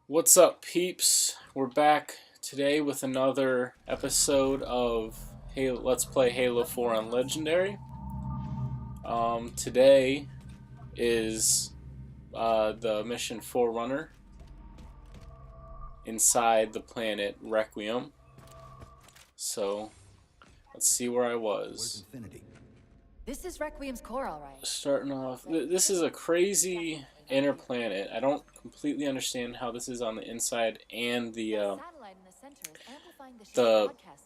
What's up, peeps? We're back today with another episode of Let's Play Halo 4 on Legendary. Today is the mission Forerunner inside the planet Requiem. So, let's see where I was. This is Requiem's core, all right. Starting off, this is a crazy inner planet. I don't completely understand how this is on the inside, and the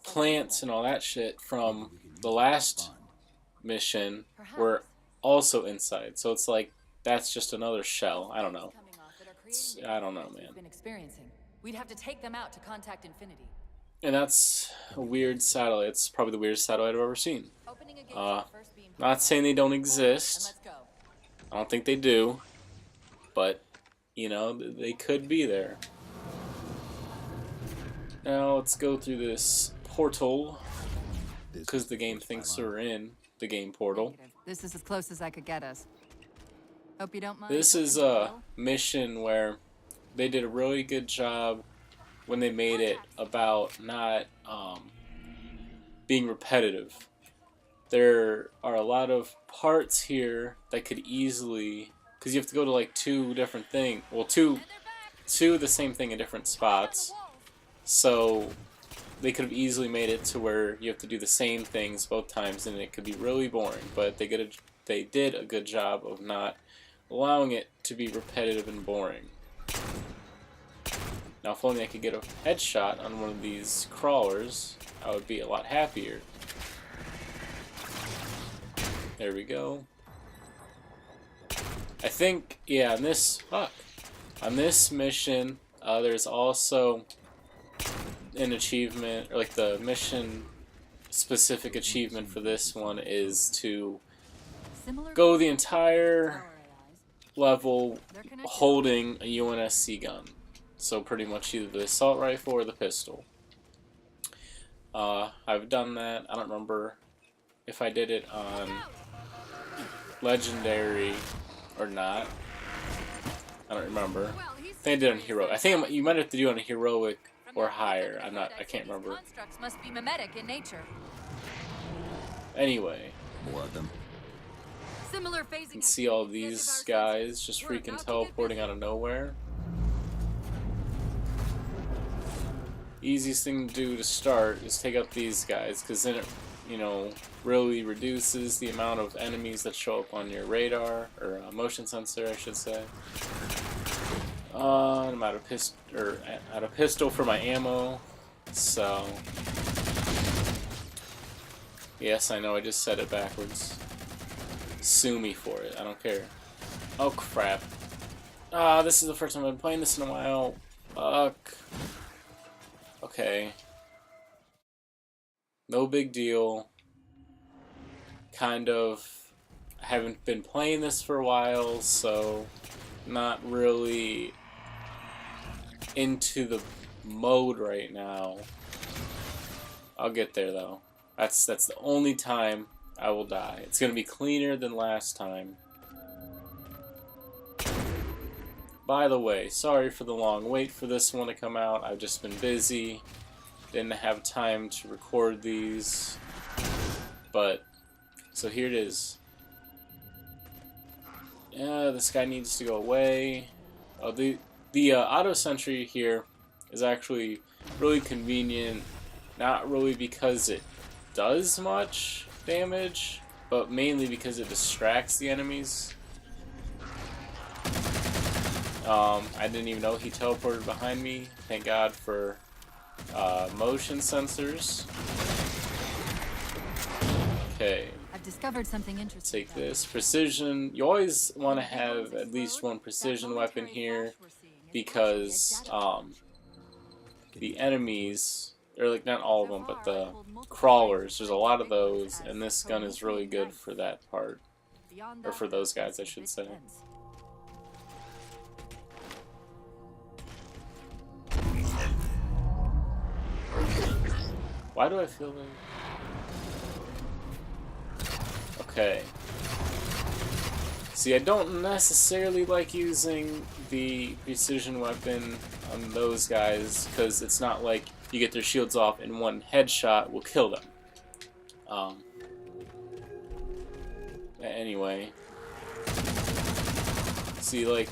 plants and all that shit from the last mission were also inside. So it's like that's just another shell. I don't know. I don't know, man. We'd have to take them out to contact Infinity. And that's a weird satellite. It's probably the weirdest satellite I've ever seen. Not saying they don't exist. I don't think they do. But, you know, they could be there. Now let's go through this portal. Because the game thinks we're in the game portal. This is as close as I could get us. Hope you don't mind. This is a mission where they did a really good job when they made it about not being repetitive. There are a lot of parts here that could easily, because you have to go to like two different things, well two the same thing in different spots, so they could have easily made it to where you have to do the same things both times and it could be really boring, but they did a good job of not allowing it to be repetitive and boring. Now, if only I could get a headshot on one of these crawlers, I would be a lot happier. There we go. I think, yeah, on this mission, there's also an achievement, or like the mission specific achievement for this one is to go the entire level holding a UNSC gun. So pretty much either the assault rifle or the pistol. I've done that. I don't remember if I did it on Legendary or not. I don't remember. I think I did it on Heroic. I think you might have to do it on Heroic or higher. I can't remember. Must be mimetic in nature. Anyway. More of them. Similar You can see all these guys just freaking teleporting out of nowhere. Easiest thing to do to start is take out these guys, because then it, you know, really reduces the amount of enemies that show up on your radar, or motion sensor, I should say. I'm out of pistol for my ammo, so yes, I know I just said it backwards. Sue me for it. I don't care. Oh crap! This is the first time I've been playing this in a while. Fuck. Okay. No big deal. Kind of. I haven't been playing this for a while, so not really into the mode right now. I'll get there though. That's the only time I will die. It's gonna be cleaner than last time. By the way, sorry for the long wait for this one to come out. I've just been busy. Didn't have time to record these. But, so here it is. Yeah, this guy needs to go away. Oh, the auto sentry here is actually really convenient. Not really because it does much damage, but mainly because it distracts the enemies. I didn't even know he teleported behind me. Thank God for motion sensors. Okay. I've discovered something interesting. Take this. Precision. You always want to have at least one precision weapon here because the enemies, or like not all of them, but the crawlers, there's a lot of those, and this gun is really good for that part. Or for those guys, I should say. Why do I feel like... Okay. See, I don't necessarily like using the precision weapon on those guys, because it's not like you get their shields off and one headshot will kill them. Anyway. See, like,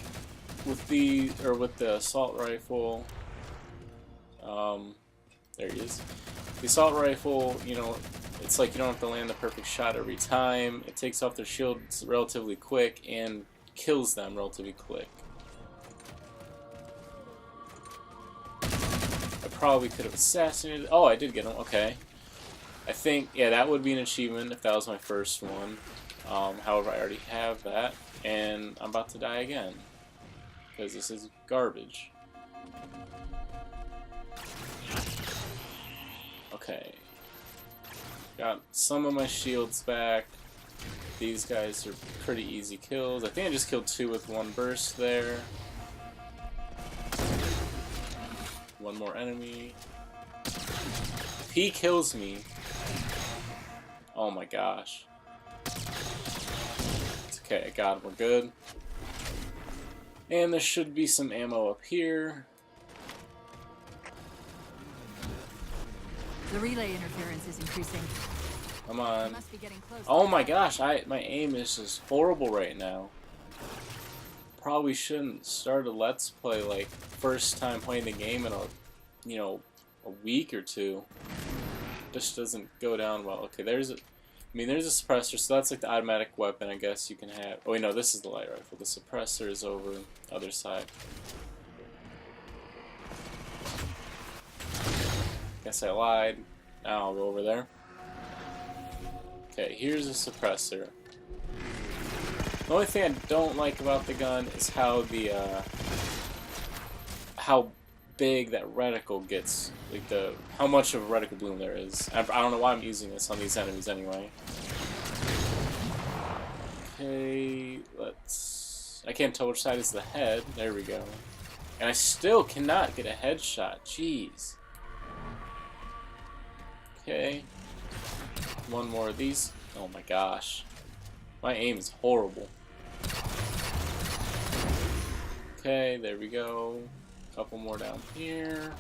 with the assault rifle, there he is. The assault rifle, you know, it's like you don't have to land the perfect shot every time. It takes off their shields relatively quick and kills them relatively quick. I probably could have assassinated. Oh, I did get him. Okay. I think, yeah, that would be an achievement if that was my first one. However, I already have that, and I'm about to die again because this is garbage. Okay. Got some of my shields back. These guys are pretty easy kills. I think I just killed 2 with 1 burst there. One more enemy. If he kills me... Oh my gosh. It's okay, I got him. We're good. And there should be some ammo up here. The relay interference is increasing. Come on. Must be getting close. Oh my gosh, my aim is just horrible right now. Probably shouldn't start a let's play like first time playing the game in a week or two. Just doesn't go down well. Okay, there's a suppressor, so that's like the automatic weapon I guess you can have. Oh wait, no, this is the light rifle. The suppressor is over the other side. Guess I lied. Now I'll go over there. Okay, here's a suppressor. The only thing I don't like about the gun is how the how big that reticle gets, like how much of a reticle bloom there is. I don't know why I'm using this on these enemies anyway. Okay, I can't tell which side is the head. There we go. And I still cannot get a headshot. Jeez. Okay. One more of these. Oh my gosh. My aim is horrible. Okay, there we go. Couple more down here.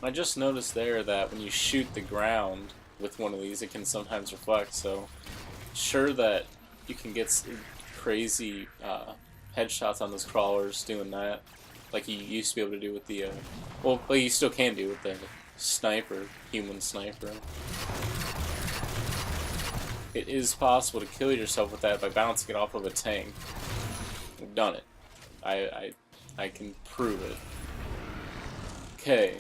I just noticed there that when you shoot the ground with one of these, it can sometimes reflect, so sure that you can get crazy headshots on those crawlers doing that, like you used to be able to do with the, well, you still can do with the sniper, human sniper. It is possible to kill yourself with that by bouncing it off of a tank. I've done it. I can prove it. Okay.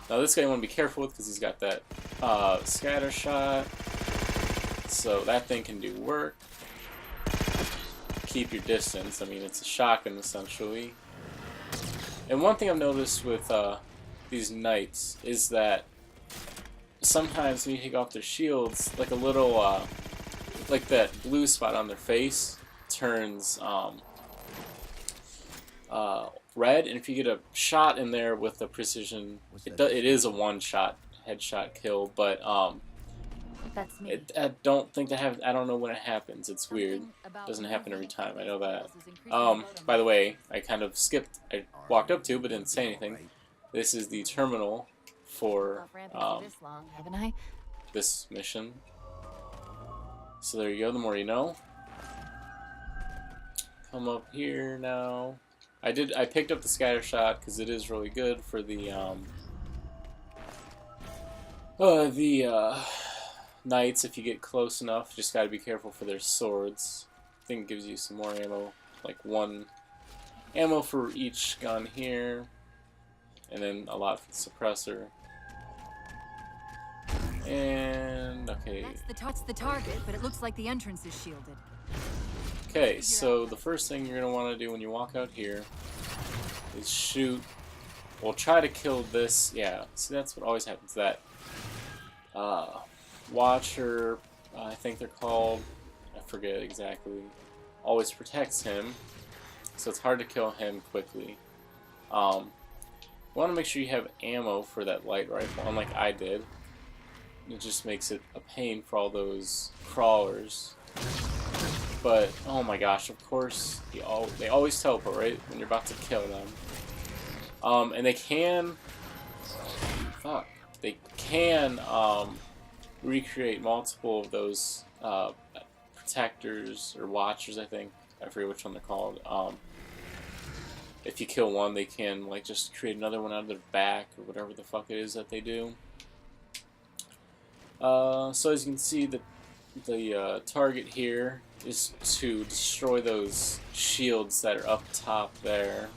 Now this guy you want to be careful with because he's got that scatter shot. So that thing can do work. Keep your distance. I mean, it's a shotgun essentially. And one thing I've noticed with these knights is that sometimes when you take off their shields, like a little, like that blue spot on their face turns red, and if you get a shot in there with the precision, it is a one-shot headshot kill, but That's me. I don't think that happens. I don't know when it happens. It's weird. It doesn't happen every time. I know that. By the way, I kind of skipped. I walked up to, but didn't say anything. This is the terminal for this mission. So there you go. The more you know. Come up here now. I picked up the scatter shot because it is really good for the knights. If you get close enough, just gotta be careful for their swords. I think it gives you some more ammo, like 1 ammo for each gun here, and then a lot for the suppressor. And okay. That's the target, but it looks like the entrance is shielded. Okay, so the first thing you're gonna want to do when you walk out here is shoot. Well, try to kill this. Yeah, see, that's what always happens. That Watcher, I think they're called. I forget exactly. Always protects him, so it's hard to kill him quickly. You want to make sure you have ammo for that light rifle, unlike I did. it just makes it a pain for all those crawlers. But oh my gosh, of course they always teleport right when you're about to kill them. And they can recreate multiple of those protectors or watchers, I think. I forget which one they're called. If you kill one, they can like just create another one out of their back or whatever the fuck it is that they do. So as you can see, the target here is to destroy those shields that are up top there.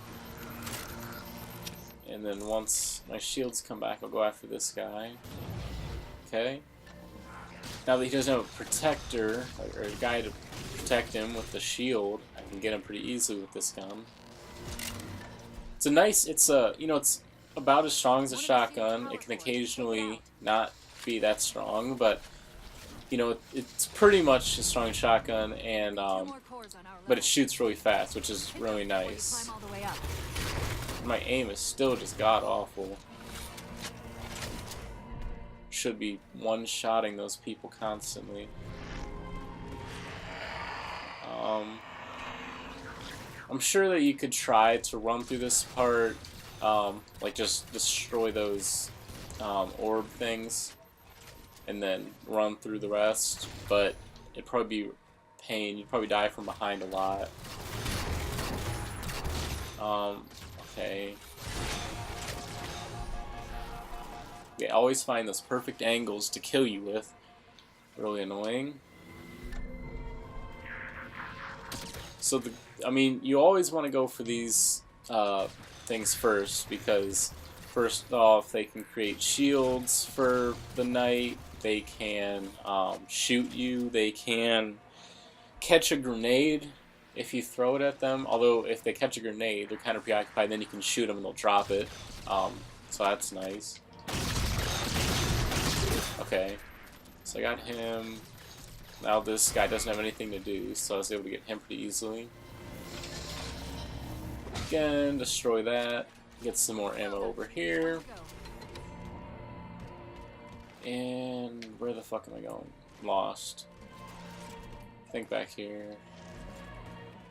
And then once my shields come back, I'll go after this guy. Okay. Now that he doesn't have a protector, or a guy to protect him with the shield, I can get him pretty easily with this gun. It's about as strong as a shotgun. It can occasionally not be that strong, but you know, it's pretty much as strong as a shotgun, and but it shoots really fast, which is really nice. My aim is still just god-awful. Should be one-shotting those people constantly. I'm sure that you could try to run through this part, like just destroy those orb things, and then run through the rest, but it'd probably be pain. You'd probably die from behind a lot. Okay. They always find those perfect angles to kill you with. Really annoying. So you always want to go for these things first, because first off, they can create shields for the night. They can shoot you. They can catch a grenade if you throw it at them. Although if they catch a grenade, they're kind of preoccupied. Then you can shoot them and they'll drop it. So that's nice. Okay, so I got him. Now this guy doesn't have anything to do, so I was able to get him pretty easily. Again, destroy that. Get some more ammo over here. And where the fuck am I going? Lost. Think back here.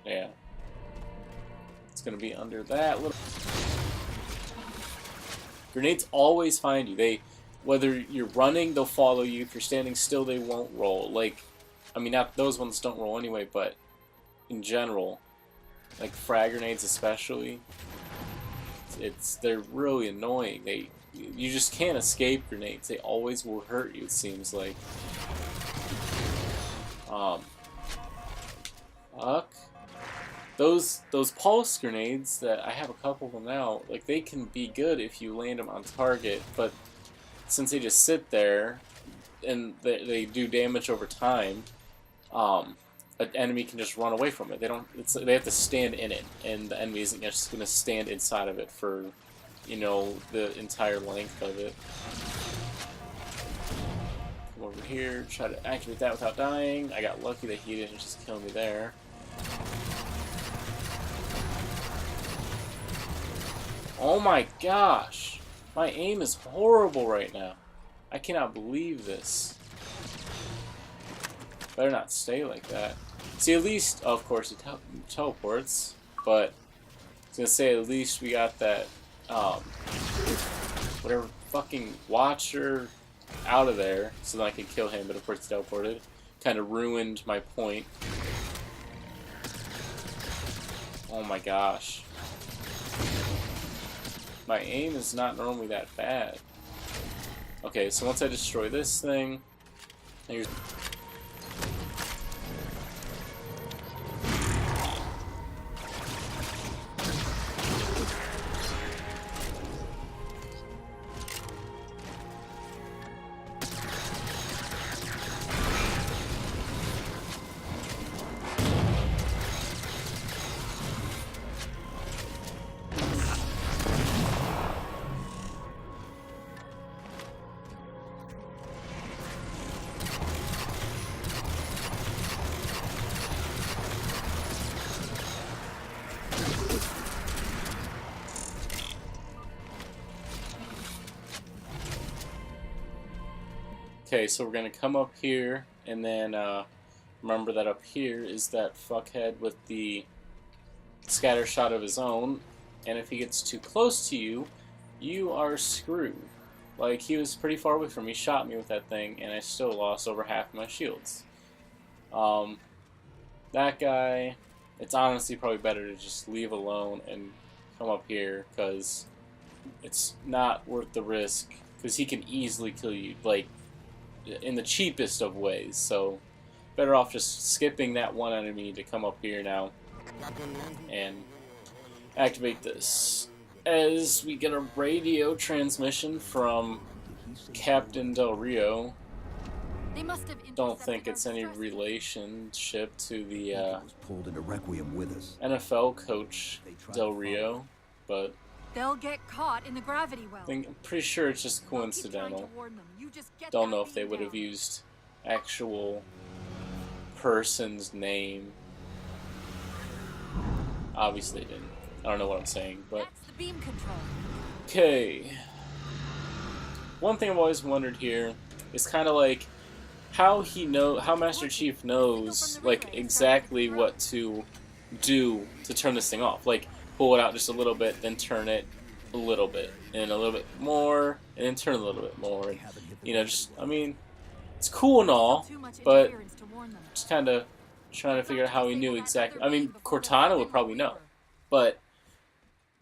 Yeah. It's gonna be under that little... Grenades always find you. Whether you're running, they'll follow you. If you're standing still, they won't roll. Like, I mean, not those ones don't roll anyway, but in general, like frag grenades especially, they're really annoying. You just can't escape grenades. They always will hurt you, it seems like. Fuck. Those pulse grenades that I have a couple of them now, like they can be good if you land them on target, but since they just sit there and they do damage over time, an enemy can just run away from it. They have to stand in it, and the enemy isn't just going to stand inside of it for, you know, the entire length of it. Come over here, try to activate that without dying. I got lucky that he didn't just kill me there. Oh my gosh! My aim is horrible right now. I cannot believe this. Better not stay like that. See, at least, of course, it teleports, but I was gonna say, at least we got that, whatever fucking watcher out of there, so that I could kill him, but of course it's teleported. Kind of ruined my point. Oh my gosh. My aim is not normally that bad. Okay, so once I destroy this thing, here's... Okay, so we're gonna come up here, and then remember that up here is that fuckhead with the scatter shot of his own, and if he gets too close to you, you are screwed. Like, he was pretty far away from me, shot me with that thing, and I still lost over half my shields. That guy, it's honestly probably better to just leave alone and come up here, because it's not worth the risk, because he can easily kill you, like, in the cheapest of ways, so better off just skipping that one enemy to come up here now and activate this. As we get a radio transmission from Captain Del Rio. They must have Don't think it's any relationship to the pulled into Requiem with us. NFL coach Del Rio, but they'll get caught in the gravity well. I'm pretty sure it's just coincidental. Don't know if they would have used actual person's name. Obviously they didn't. I don't know what I'm saying, but that's the beam control. Okay. One thing I've always wondered here is kind of like how Master Chief knows like exactly what to do to turn this thing off. Like pull it out just a little bit, then turn it a little bit, and a little bit more, and then turn a little bit more. And, you know, just I mean, it's cool and all, but just kind of trying to figure out how he knew exactly. I mean, Cortana would probably know, but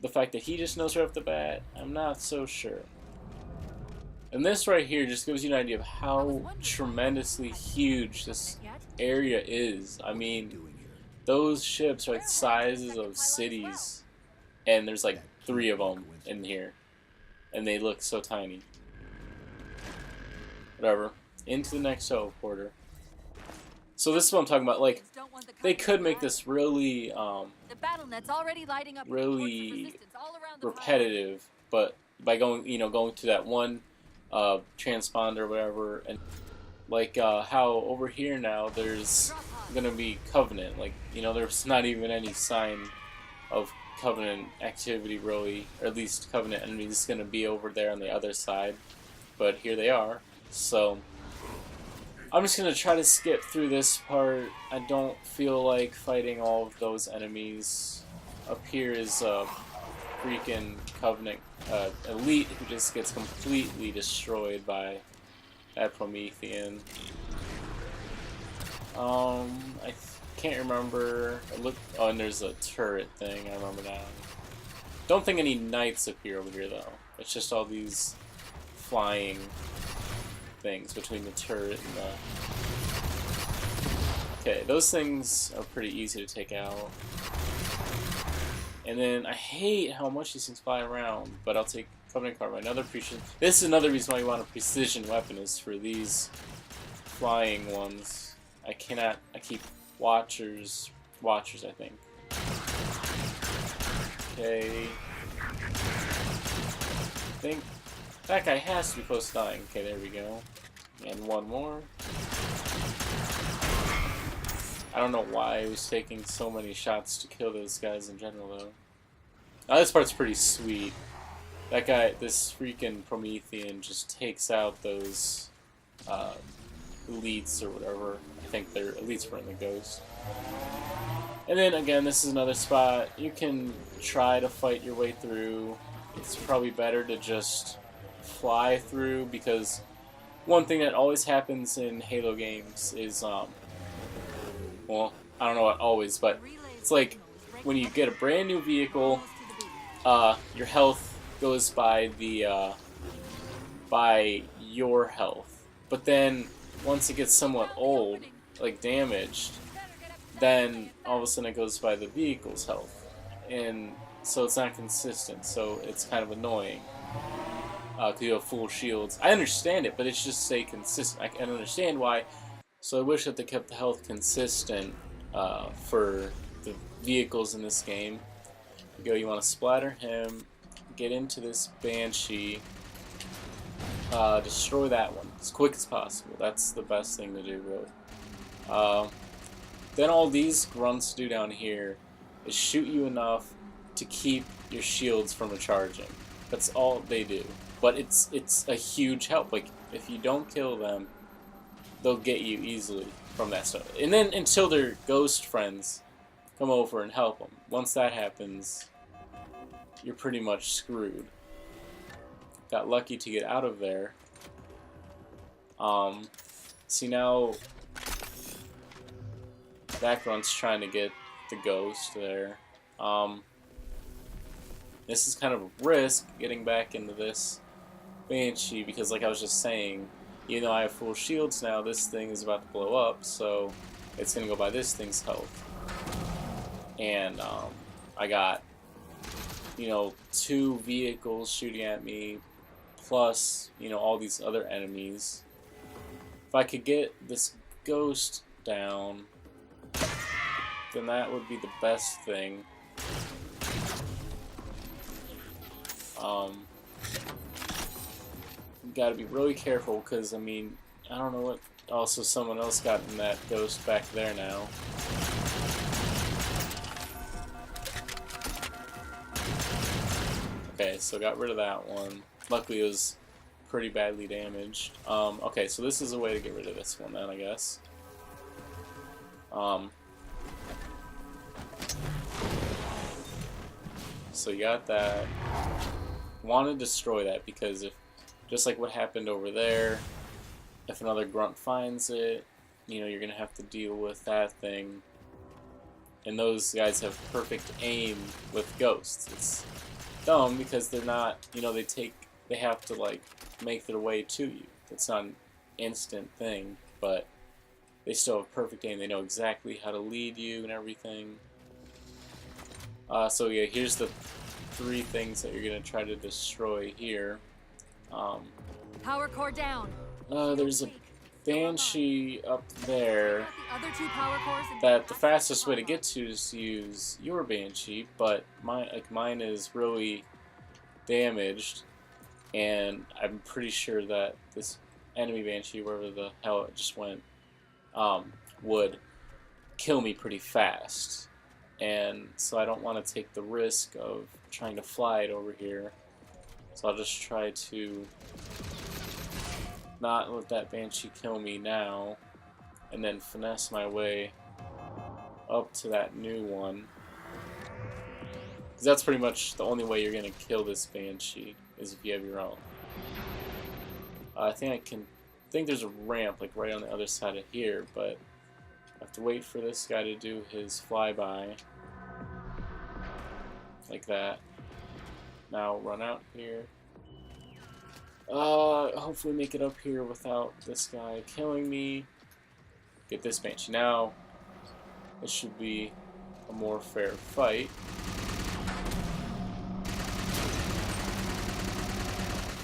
the fact that he just knows right off the bat, I'm not so sure. And this right here just gives you an idea of how tremendously huge this area is. I mean, those ships are like the sizes of cities, and there's like 3 of them in here, and they look so tiny. Whatever. Into the next teleporter. So this is what I'm talking about. Like, they could make this really, really repetitive, but by going, going to that one transponder or whatever, and like how over here now there's gonna be Covenant. Like, there's not even any sign of Covenant activity really, or at least Covenant enemies gonna be over there on the other side, but here they are. So I'm just gonna try to skip through this part. I don't feel like fighting all of those enemies. Up here is a freaking Covenant elite who just gets completely destroyed by that Promethean. I can't remember. Oh, and there's a turret thing. I remember now. Don't think any knights appear over here though. It's just all these flying things between the turret and the... Okay, those things are pretty easy to take out. And then I hate how much these things fly around, but I'll take Covenant card. Another precision. This is another reason why you want a precision weapon, is for these flying ones. I keep Watchers, I think. Okay. I think that guy has to be close to dying. Okay, there we go. And one more. I don't know why I was taking so many shots to kill those guys in general, though. Now, this part's pretty sweet. That guy, this freaking Promethean, just takes out those elites or whatever. I think they're elites were in the Ghost. And then again, this is another spot. You can try to fight your way through. It's probably better to just fly through, because one thing that always happens in Halo games is, well, I don't know what always, but it's like when you get a brand new vehicle, your health goes by your health. But then once it gets somewhat old, like damaged, then all of a sudden it goes by the vehicle's health. And so it's not consistent, so it's kind of annoying. Because you have full shields. I understand it, but it's just stay consistent. I can understand why. So I wish that they kept the health consistent for the vehicles in this game. You want to splatter him, get into this Banshee, destroy that one as quick as possible. That's the best thing to do, really. Then all these grunts do down here is shoot you enough to keep your shields from recharging. That's all they do. But it's a huge help. Like, if you don't kill them, they'll get you easily from that stuff. And then until their ghost friends come over and help them. Once that happens, you're pretty much screwed. Got lucky to get out of there. See now, Backron's trying to get the ghost there. This is kind of a risk getting back into this Banshee because, like I was just saying, even though I have full shields now, this thing is about to blow up, so it's gonna go by this thing's health. And I got, you know, 2 vehicles shooting at me, plus, you know, all these other enemies. If I could get this ghost down, then that would be the best thing. Gotta be really careful because, I mean, I don't know what. Also, someone else got in that ghost back there now. Okay, so got rid of that one. Luckily, it was pretty badly damaged. Okay, so this is a way to get rid of this one then, I guess. So you got that. Want to destroy that because if, just like what happened over there, if another grunt finds it, you know, you're gonna have to deal with that thing. And those guys have perfect aim with ghosts. It's dumb because they're not, you know, they have to like make their way to you. It's not an instant thing, but they still have perfect aim. They know exactly how to lead you and everything. So yeah, here's the 3 things that you're gonna try to destroy here. Power core down. There's a Banshee up there The other 2 power cores that the fastest way to get to is to use your Banshee, but mine is really damaged, and I'm pretty sure that this enemy Banshee, wherever the hell it just went, would kill me pretty fast. And so I don't want to take the risk of trying to fly it over here. So I'll just try to not let that Banshee kill me now, and then finesse my way up to that new one. Because that's pretty much the only way you're going to kill this Banshee, is if you have your own. I think there's a ramp like right on the other side of here, but I have to wait for this guy to do his flyby. Like that. Now run out here. Hopefully make it up here without this guy killing me. Get this Banshee. Now, it should be a more fair fight.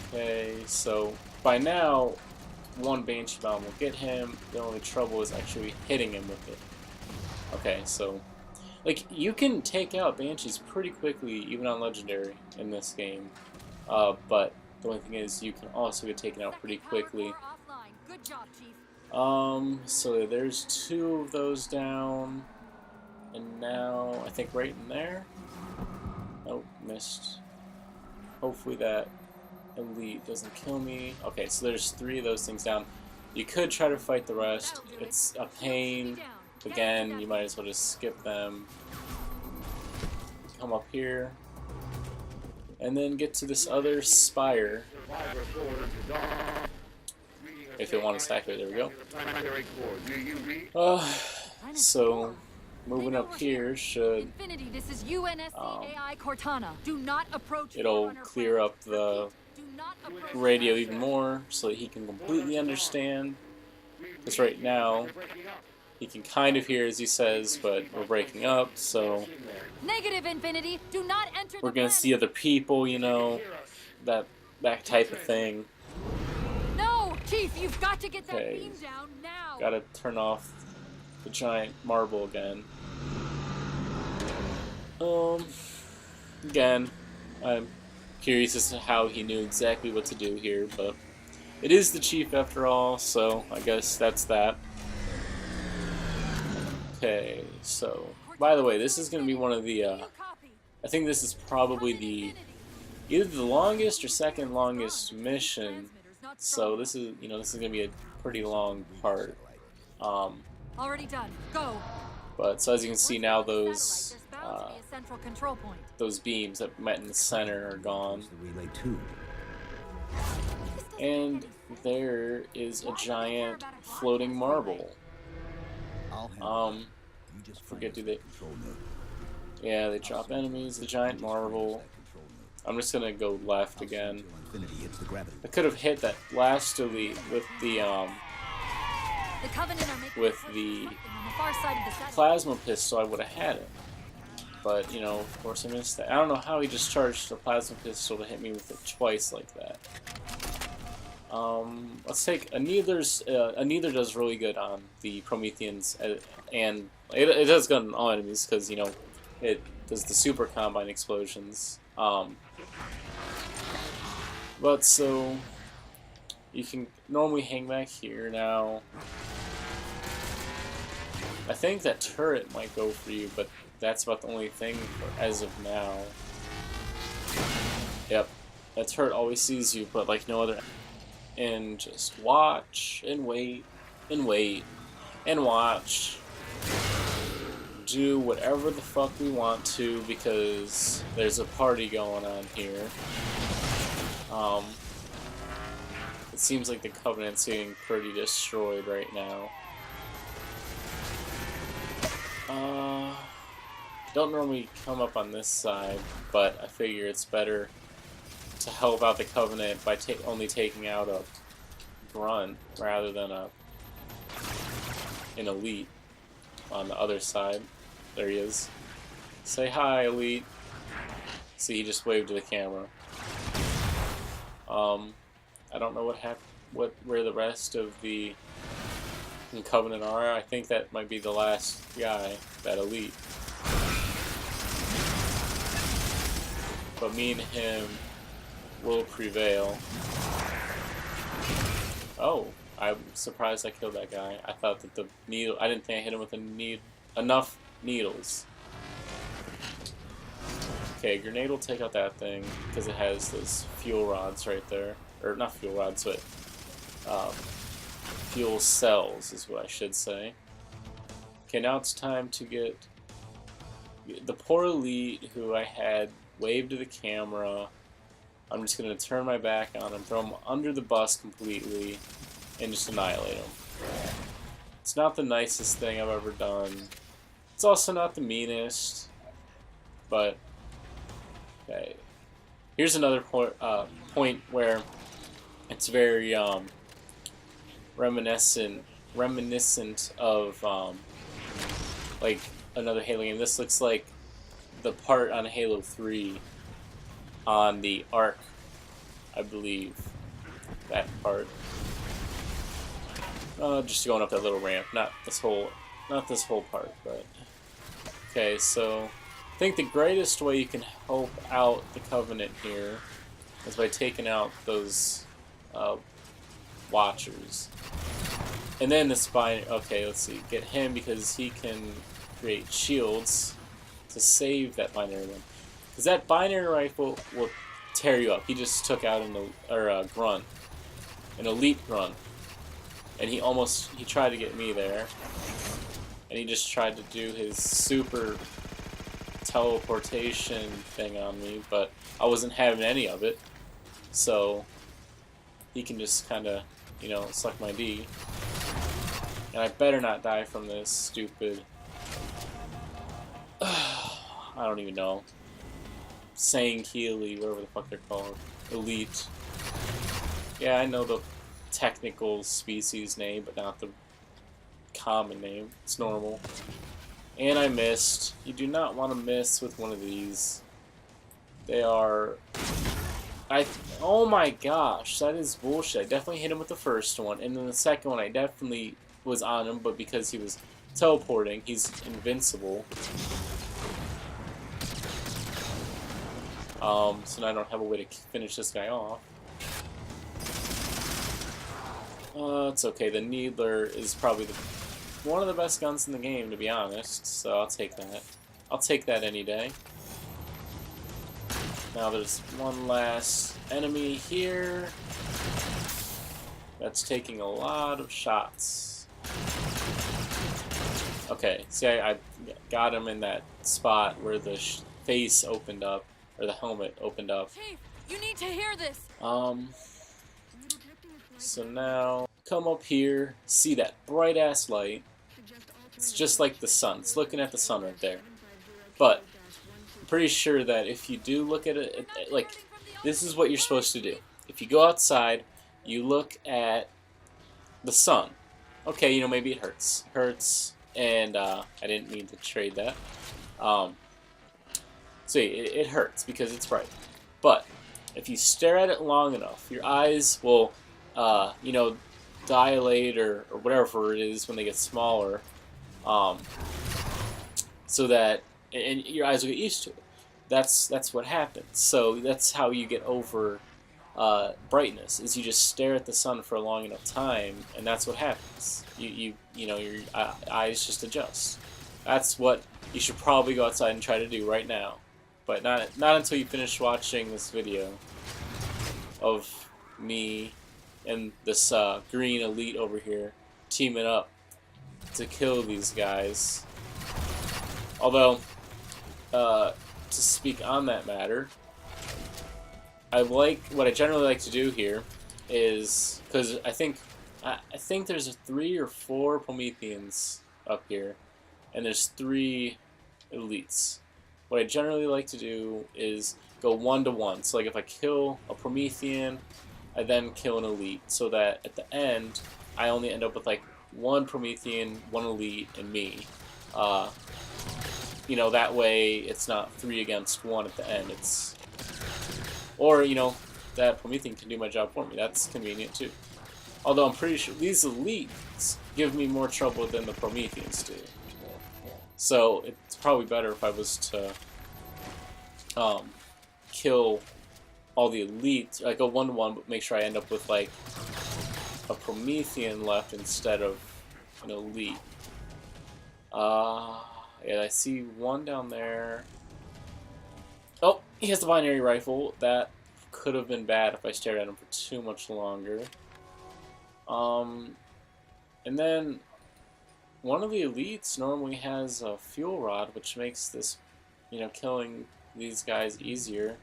Okay, so by now, 1 Banshee bomb will get him. The only trouble is actually hitting him with it. Okay, so like you can take out Banshees pretty quickly, even on Legendary in this game. But the only thing is, you can also get taken out pretty quickly. Good job, Chief. So there's 2 of those down, and now I think right in there. Nope, missed. Hopefully that elite doesn't kill me. Okay, so there's 3 of those things down. You could try to fight the rest. It's a pain. Again, you might as well just skip them. Come up here. And then get to this other spire. If you want to stack it, there we go. So moving up here should Infinity, this is UNSC AI Cortana. Do not approach it'll Forerunner clear friends. up the Do not approach radio even more so that he can completely understand. Because right now he can kind of hear as he says, but we're breaking up, so Negative, Infinity. Do not enter we're the gonna planet. see other people, you know, that type of thing. No, Chief, you've got to get that Okay. beam down now. Gotta turn off the giant marble again. Again, I'm curious as to how he knew exactly what to do here, but it is the Chief after all, so I guess that's that. Okay, so, by the way, this is going to be one of the, I think this is probably either the longest or second longest mission, so this is, this is going to be a pretty long part. Already done. Go. But so as you can see now, There's bound to be a central control point. those beams that met in the center are gone. The relay tube. And there is a giant floating marble. I'll handle it. You just Forget, find do they? that control node. Yeah, they drop enemies, the giant marble. I'm just gonna go left again. Until infinity hits the gravity. I could have hit that last elite with the Covenant are making with a push the for something on the far side of the satellite. plasma pistol. I would have had it, but you know, of course I missed that. I don't know how he just charged the plasma pistol to hit me with it twice like that. Let's take a Needler's. A Needler does really good on the Prometheans, and it does good on all enemies because you know it does the super combine explosions. But so you can normally hang back here now. I think that turret might go for you, but that's about the only thing as of now. Yep, that turret always sees you, but like no other. And just watch and wait and wait and watch. Do whatever the fuck we want to because there's a party going on here. It seems like the Covenant's getting pretty destroyed right now. Don't normally come up on this side, but I figure it's better to help out the Covenant by only taking out a grunt rather than an elite on the other side. There he is. Say hi, elite. See, he just waved to the camera. I don't know what happened, where the rest of the Covenant are. I think that might be the last guy, that elite. But me and him will prevail. Oh, I'm surprised I killed that guy. I thought that the needle. I didn't think I hit him with enough needles. Okay, grenade will take out that thing because it has those fuel rods right there, or not fuel rods, but fuel cells is what I should say. Okay, now it's time to get the poor elite who I had wave to the camera. I'm just going to turn my back on him, throw him under the bus completely, and just annihilate him. It's not the nicest thing I've ever done. It's also not the meanest, but okay. Here's another point where it's very reminiscent of like another Halo game. This looks like the part on Halo 3 on the Ark, I believe. That part. Just going up that little ramp, not this whole part, but okay. So I think the greatest way you can help out the Covenant here is by taking out those Watchers, and then the spine. Okay, let's see. Get him because he can create shields to save that binary one. Because that binary rifle will tear you up. He just took out a grunt, an elite grunt, and he tried to get me there, and he just tried to do his super teleportation thing on me, but I wasn't having any of it, so he can just kind of, you know, suck my D. And I better not die from this stupid, I don't even know, Sang Healy, whatever the fuck they're called, elite. Yeah, I know the technical species name, but not the common name. It's normal. And I missed. You do not want to miss with one of these. They are... oh my gosh, that is bullshit. I definitely hit him with the first one, and then the second one I definitely was on him, but because he was teleporting, he's invincible. So now I don't have a way to finish this guy off. It's okay. The Needler is probably one of the best guns in the game, to be honest, so I'll take that. I'll take that any day. Now there's one last enemy here. That's taking a lot of shots. Okay, see, I got him in that spot where the face opened up, or the helmet opened up. Chief, you need to hear this. So now, come up here, see that bright-ass light. It's just like the sun. It's looking at the sun right there. But, I'm pretty sure that if you do look at it, like, this is what you're supposed to do. If you go outside, you look at the sun. Okay, you know, maybe it hurts. And I didn't mean to trade that. See, it hurts because it's bright. But if you stare at it long enough, your eyes will, you know, dilate or whatever it is when they get smaller, so that, and your eyes will get used to it. That's what happens. So that's how you get over brightness, is you just stare at the sun for a long enough time, and that's what happens. You know, your eyes just adjust. That's what you should probably go outside and try to do right now, but not until you finish watching this video of me and this green elite over here teaming up to kill these guys. Although, to speak on that matter, what I generally like to do here is, because I think there's 3 or 4 Prometheans up here, and there's 3 elites. What I generally like to do is go 1-to-1. So like if I kill a Promethean, I then kill an elite, so that at the end I only end up with like 1 Promethean, 1 elite, and me. You know, that way it's not 3 against 1 at the end. Or, you know, that Promethean can do my job for me. That's convenient too. Although I'm pretty sure these elites give me more trouble than the Prometheans do. So it's probably better if I was to kill all the elites. I go 1-to-1, but make sure I end up with like a Promethean left instead of an elite. Yeah, I see one down there. Oh, he has the binary rifle. That could have been bad if I stared at him for too much longer. And then one of the elites normally has a fuel rod, which makes this, you know, killing these guys easier.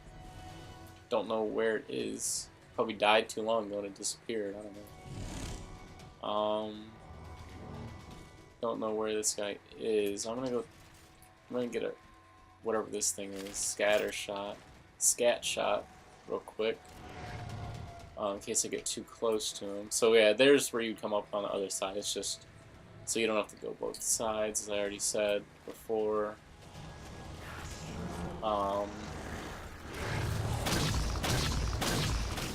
Don't know where it is. Probably died too long ago and it disappeared. I don't know. Don't know where this guy is. I'm gonna get a whatever this thing is, scat shot, real quick. In case I get too close to him. So yeah, there's where you come up on the other side. It's just so you don't have to go both sides, as I already said before.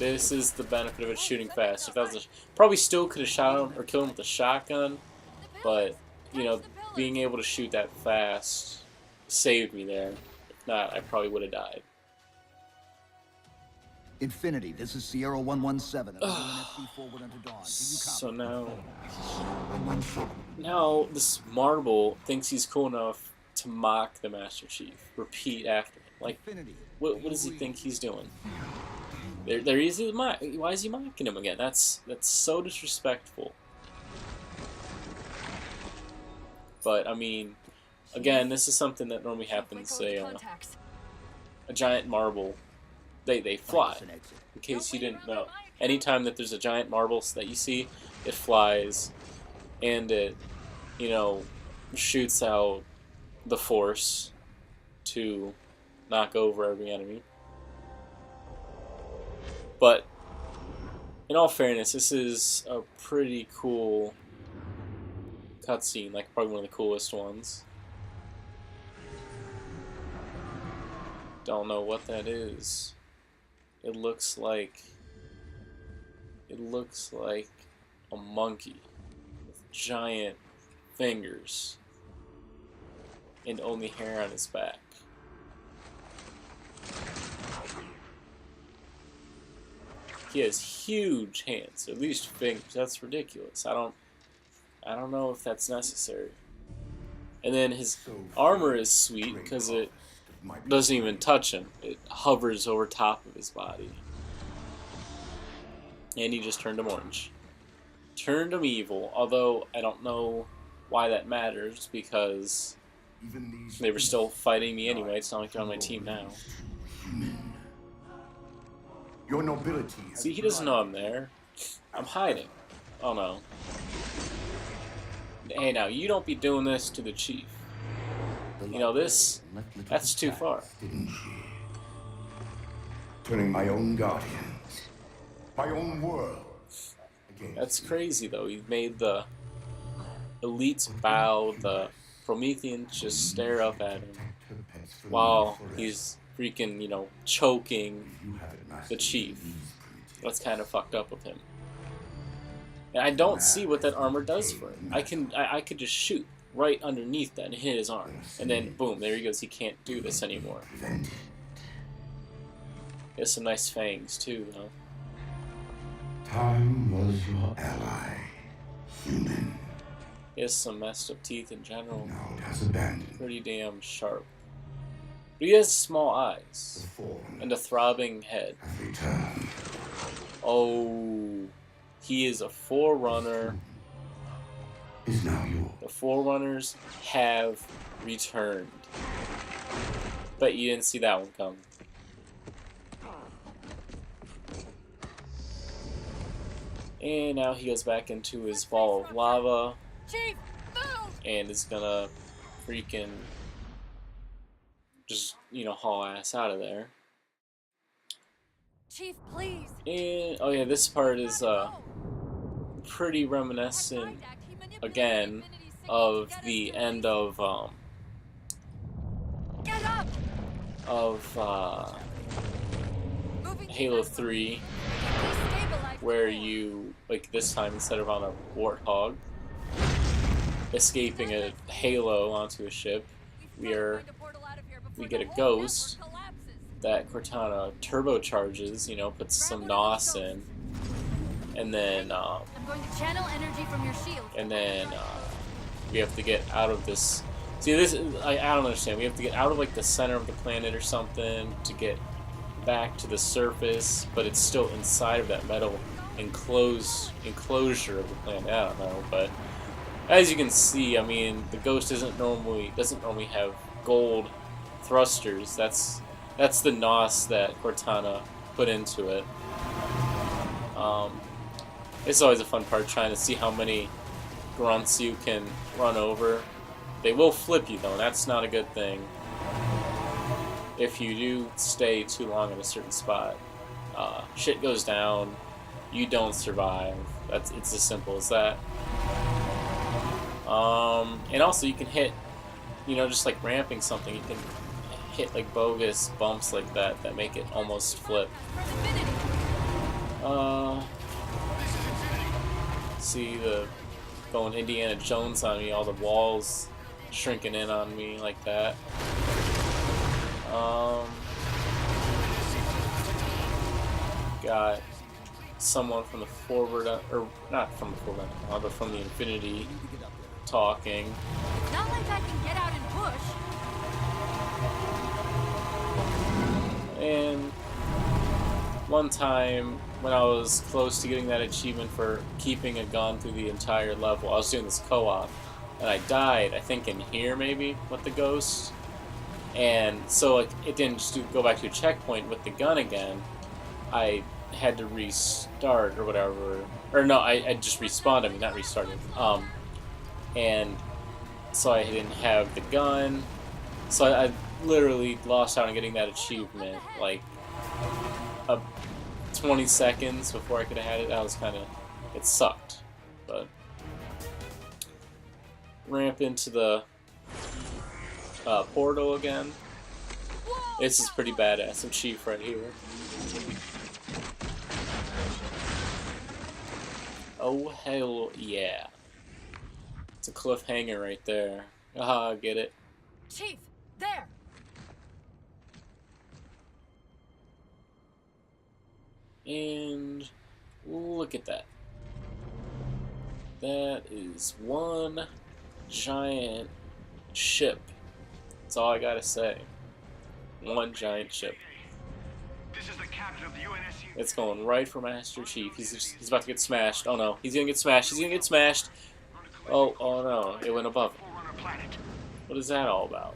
This is the benefit of it shooting fast. If that was probably still could have shot him or killed him with a shotgun, but you know, being able to shoot that fast saved me there. If not, I probably would have died. Infinity, this is Sierra 117. Forward unto dawn. So now this Marble thinks he's cool enough to mock the Master Chief. Repeat after him. Like, what does he think he's doing? They're easy to mock. Why is he mocking him again? That's so disrespectful. But I mean, again, this is something that normally happens. A giant marble, they fly. In case you didn't know, anytime that there's a giant marble that you see, it flies, and it, you know, shoots out the force to knock over every enemy. But in all fairness, this is a pretty cool cutscene, like probably one of the coolest ones. Don't know what that is. It looks like a monkey with giant fingers and only hair on his back. He has huge hands, at least fingers. That's ridiculous. I don't know if that's necessary. And then his armor is sweet because it doesn't even touch him. It hovers over top of his body. And he just turned him orange. turned him evil. Although I don't know why that matters, because they were still fighting me anyway. It's not like they're on my team now. Your nobility. See, he doesn't know I'm there. I'm hiding. Oh no. Hey, now, you don't be doing this to the chief. You know, that's too far. Didn't she? Turning my own guardians, my own world. That's crazy, though. He made the elites bow, the Prometheans just stare up at him while he's freaking, you know, choking the chief. That's kind of fucked up with him. And I don't see what that armor does for him. I could just shoot right underneath that and hit his arm, and then boom, there he goes. He can't do this anymore. He has some nice fangs too, though. Time was your ally, human. He has some messed up teeth in general. Now it has abandoned. Pretty damn sharp. But he has small eyes and a throbbing head. Oh, he is a Forerunner. Is now yours. The Forerunners have returned. Bet you didn't see that one coming. And now he goes back into his ball of lava. Chief, move! And is gonna freaking just, you know, haul ass out of there. Chief, please. And oh yeah, this part is pretty reminiscent again of the end of Get up! Halo 3, where you, like this time, instead of on a warthog escaping a halo onto a ship, we get a ghost that Cortana turbocharges, you know, puts some NOS in, and then I'm going to channel energy from your shield. and then we have to get out of this. See, this I don't understand. We have to get out of like the center of the planet or something to get back to the surface, but it's still inside of that metal enclosure of the planet. I don't know, but as you can see, I mean, the Ghost doesn't normally have gold thrusters. That's the NOS that Cortana put into it. It's always a fun part trying to see how many grunts you can run over. They will flip you though, and that's not a good thing. If you do stay too long in a certain spot, shit goes down. You don't survive. It's as simple as that. And also you can hit, you know, just like ramping something, you can hit like bogus bumps like that make it almost flip. See the going Indiana Jones on me, all the walls shrinking in on me like that. Got someone from the Forward, or not from the Forward, but from the Infinity talking. It's not like I can get out and push. And one time when I was close to getting that achievement for keeping a gun through the entire level, I was doing this co-op, and I died, I think in here maybe, with the Ghost. And so like, it didn't just go back to a checkpoint with the gun again. I had to restart or whatever. Or no, I just respawned, I mean, not restarted. And so I didn't have the gun. So I literally lost out on getting that achievement, like, 20 seconds before I could have had it. That was kind of, it sucked. But ramp into the portal again. This is pretty badass. Some chief right here. Oh hell yeah! It's a cliffhanger right there. Ah, get it. Chief, there. And look at that. That is one giant ship. That's all I gotta say. One giant ship. This is the It's going right for Master Chief. He's about to get smashed. Oh no, he's gonna get smashed. He's gonna get smashed. Oh no, it went above him. What is that all about?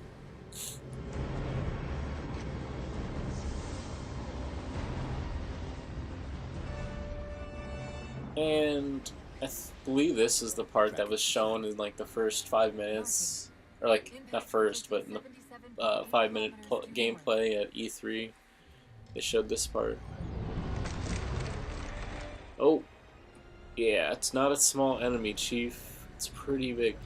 And I believe this is the part that was shown in like the first 5 minutes, or like not first, but in the 5-minute gameplay at E3. They showed this part. Oh, yeah, it's not a small enemy, Chief. It's pretty big.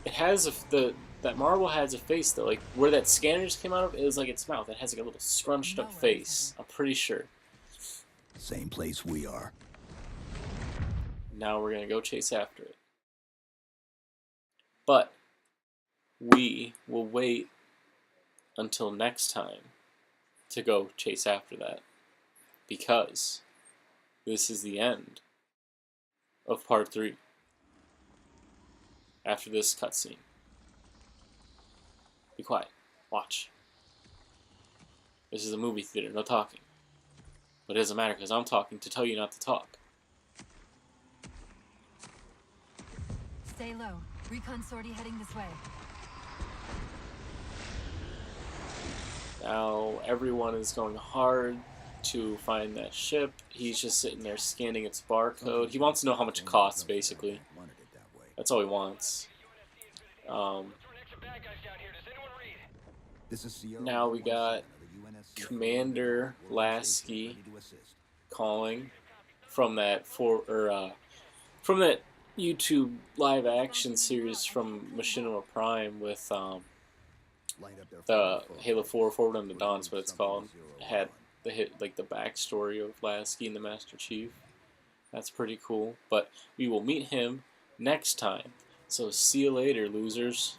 It has that marble has a face though, like where that scanner just came out of. It was like its mouth. It has like a little scrunched up face. I'm pretty sure. Same place we are. Now we're gonna go chase after it. But we will wait until next time to go chase after that, because this is the end of part 3 after this cutscene. Be quiet. Watch. This is a movie theater, no talking. But it doesn't matter because I'm talking to tell you not to talk. Stay low. Recon sortie heading this way. Now everyone is going hard to find that ship. He's just sitting there scanning its barcode. He wants to know how much it costs, basically. That's all he wants. Now we got Commander Lasky calling from that from that YouTube live action series from Machinima Prime with the Halo 4 Forward to Dawn is what it's called. It had the backstory of Lasky and the Master Chief. That's pretty cool. But we will meet him next time. So see you later, losers.